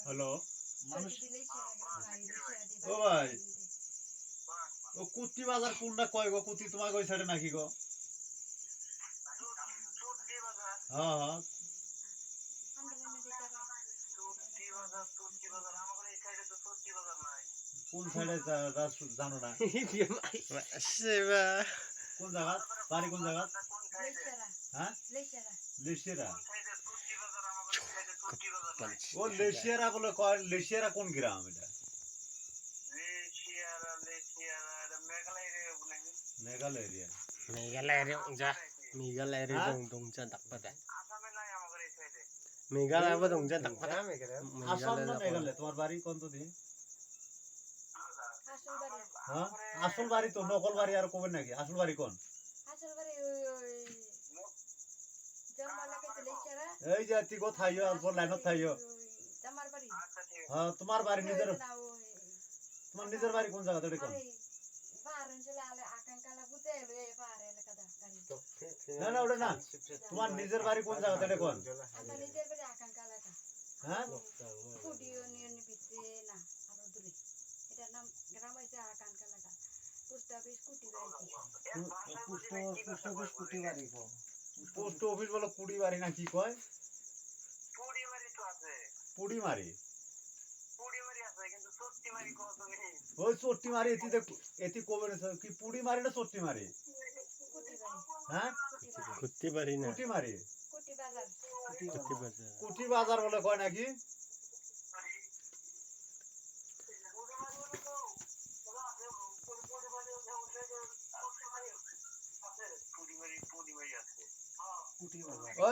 hello মানুষ ও ভাই ও কুত্তি বাজার কোনটা কয় গো কুত্তি তোমাকে ওই সাইডে নাকি গো হ্যাঁ হ্যাঁ কোন সাইডে জানো না কোন জায়গা বাড়ি কোন জায়গা হ্যাঁ লেশিয়ারা ও লেশিয়ারা বলে কয় লেশিয়ারা কোন গ্রাম এটা মেঘালয় এরিয়া मेघालय रे दं जा dakpada Meghalaya ba dong ja dakpada Assam না মেঘালয় তোমার বাড়ি কোন তো দিন হ্যাঁ আসল বাড়ি তো নকল বাড়ি আর কবে নাকি আসল বাড়ি কোন এই যে তুই কোথায় অল্প লাইনত থাইও হ্যাঁ তোমার বাড়ি তোমার নিজের বাড়ি কোন জায়গা তোর কোন না না ওটা না তোমার নিজের বাড়ি কোন জায়গা তোর কোন হ্যাঁ পোস্ট অফিস বলো কুড়ি বাড়ি না কি কয় পুড়ি মারি ওই চট্টি মারি এটি কবে কি পুড়ি মারি না চট্টি মারি হ্যাঁ कुत्ती बारी ना কুটি মারি कुत्ती बाजार কুটি বাজার বলে কয় নাকি ওই